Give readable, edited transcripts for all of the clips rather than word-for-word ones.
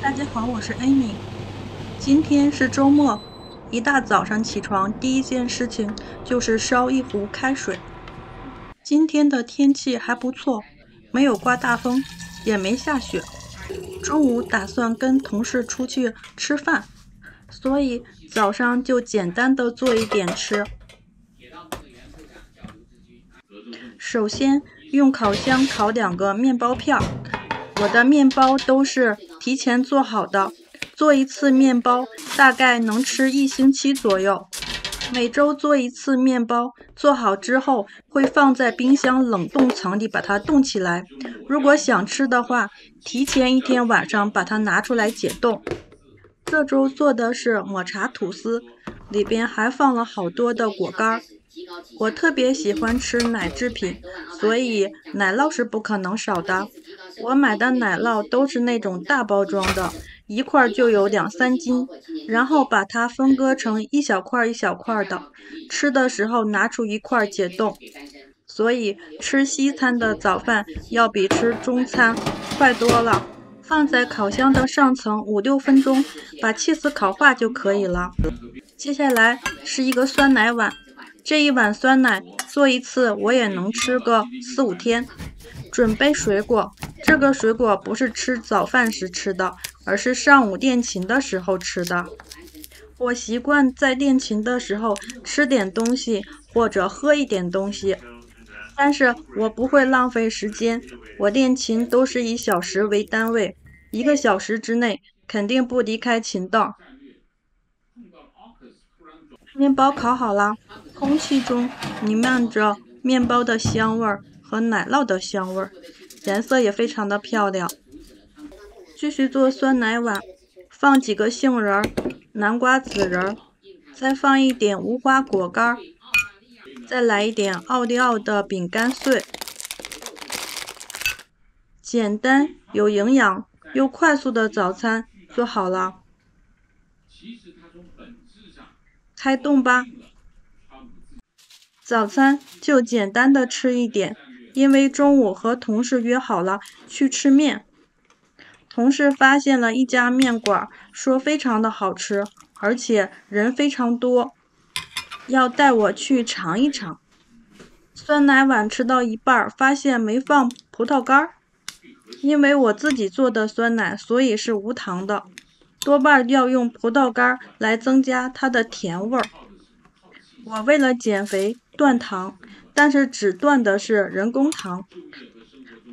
大家好，我是 Amy。今天是周末，一大早上起床，第一件事情就是烧一壺開水。今天的天氣還不錯，沒有颳大風，也沒下雪。中午打算跟同事出去吃飯，所以早上就簡單的做一點吃。首先用烤箱烤2個麵包片，我的麵包都是提前做好的，做一次麵包大概能吃1星期左右。每周做一次麵包，做好之後會放在冰箱冷凍層裡把它凍起來。如果想吃的話，提前1天晚上把它拿出來解凍。這周做的是抹茶吐司，裡邊還放了好多的果乾。我特別喜歡吃奶製品，所以奶酪是不可能少的。我買的奶酪都是那種大包装的，一塊就有2-3斤，然後把它分割成一小塊一小塊的，吃的時候拿出一塊解凍。所以吃西餐的早飯要比吃中餐快多了。放在烤箱的上层5-6分鐘，把cheese烤化就可以了。接下来是一個酸奶碗，這一碗酸奶做一次我也能吃個4-5天。準備水果，這個水果不是吃早飯時吃的，而是上午練琴的時候吃的。我習慣在練琴的時候吃點東西或者喝一點東西，但是我不會浪費時間，我練琴都是以小時為單位，1個小時之內肯定不離開琴凳。麵包烤好了，空氣中彌漫着麵包的香味和奶酪的香味，顏色也非常的漂亮。繼續做酸奶碗，放幾個杏仁、南瓜籽仁，再放一點無花果乾，再來一點奧利奧的餅乾碎。簡單有營養又快速的早餐做好了，開動吧。早餐就簡單的吃一點，因為中午和同事約好了去吃麵。同事發現了一家麵館，說非常的好吃，而且人非常多，要帶我去嘗一嘗。酸奶碗吃到一半，發現沒放葡萄乾，因為我自己做的酸奶，所以是無糖的，多半要用葡萄乾來增加它的甜味兒。我為了減肥斷糖，但是只斷的是人工糖。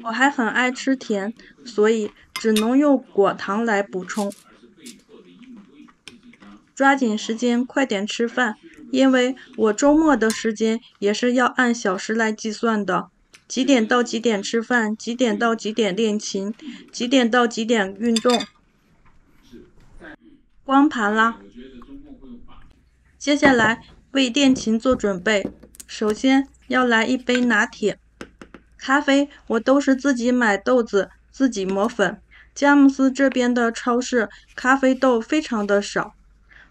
我還很愛吃甜，所以只能用果糖來補充。抓緊時間，快點吃飯，因為我周末的時間也是要按小時來計算的。幾點到幾點吃飯，幾點到幾點練琴，幾點到幾點運動。光盤啦。接下來為練琴做準備，首先要來一杯拿鐵。咖啡我都是自己買豆子，自己磨粉。佳木斯這邊的超市咖啡豆非常的少，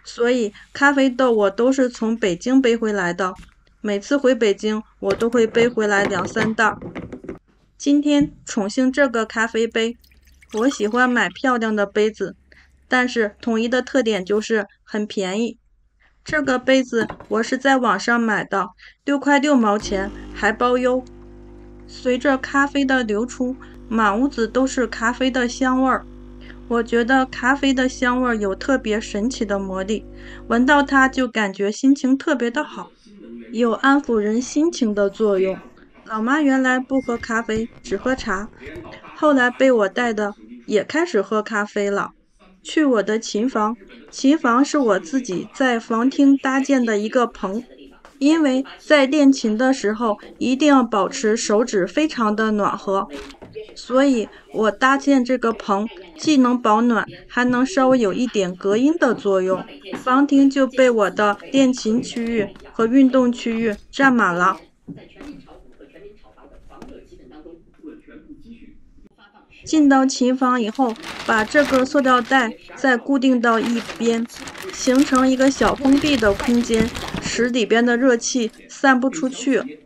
所以咖啡豆我都是從北京背回來的。每次回北京我都會背回來2-3袋。今天寵幸這個咖啡杯，我喜歡買漂亮的杯子，但是統一的特點就是很便宜。這個杯子我是在網上買的，6塊6毛錢，還包郵。隨着咖啡的流出，滿屋子都是咖啡的香味兒。我覺得咖啡的香味兒有特別神奇的魔力，聞到它就感覺心情特別的好，有安撫人心情的作用。老媽原來不喝咖啡，只喝茶，後來被我帶的也開始喝咖啡了。去我的琴房，琴房是我自己在房廳搭建的一個棚，因為在練琴的時候一定要保持手指非常的暖和，所以我搭建這個棚既能保暖，還能稍微有一點隔音的作用。房廳就被我的練琴區域和運動區域佔滿了。進到琴房以後，把這個塑料袋再固定到一邊，形成一個小封閉的空間，使裡邊的熱氣散不出去。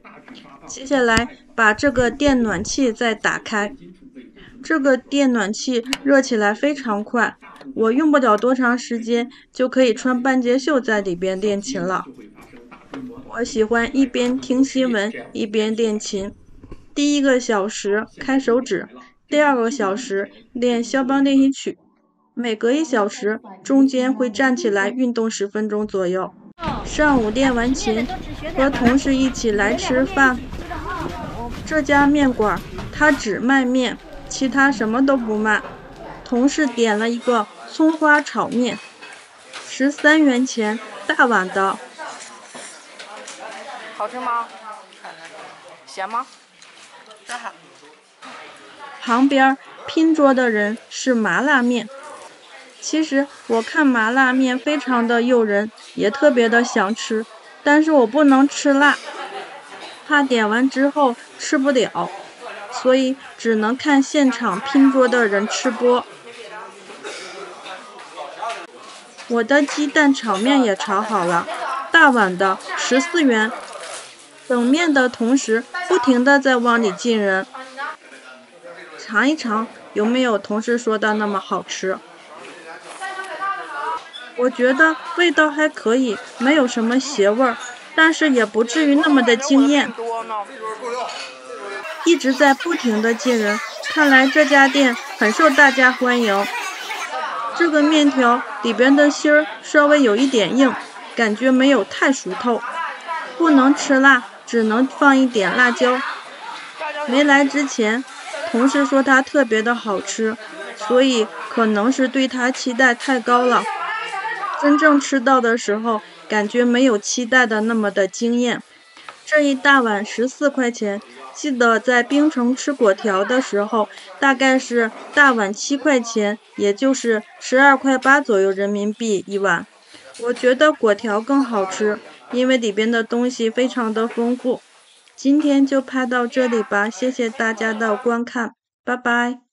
接下來把這個電暖器再打開，這個電暖器熱起來非常快，我用不了多長時間就可以穿半截袖在裡邊練琴了。我喜歡一邊聽新聞一邊練琴。第1個小時開手指，第2個小時練肖邦練習曲，每隔1小時中間會站起來運動10分鐘左右。上午練完琴，和同事一起來吃飯。這家麵館他只賣麵，其他什麼都不賣。同事點了一個蔥花炒麵，13元錢大碗的。好吃嗎？鹹嗎？真好。旁邊拼桌的人是麻辣麵。其實我看麻辣麵非常的誘人，也特別的想吃，但是我不能吃辣，怕點完之後吃不了，所以只能看現場拼桌的人吃播。我的雞蛋炒麵也炒好了，大碗的14元。等面的同時不停地在往裡進人。嘗一嘗，有沒有同事說的那麼好吃？我覺得味道還可以，沒有什麼邪味，但是也不至於那麼的驚豔。一直在不停地進人，看來這家店很受大家歡迎。這個麵條裡邊的芯兒稍微有一點硬，感覺沒有太熟透。不能吃辣，只能放一點辣椒。沒來之前，同事說它特別的好吃，所以可能是對它期待太高了。真正吃到的時候，感覺沒有期待的那麼的驚豔。這一大碗14塊錢，記得在檳城吃粿條的時候，大概是大碗7塊錢，也就是12塊8左右人民幣一碗。我覺得粿條更好吃，因為裡邊的東西非常的豐富。今天就拍到這裡吧，謝謝大家的觀看，拜拜。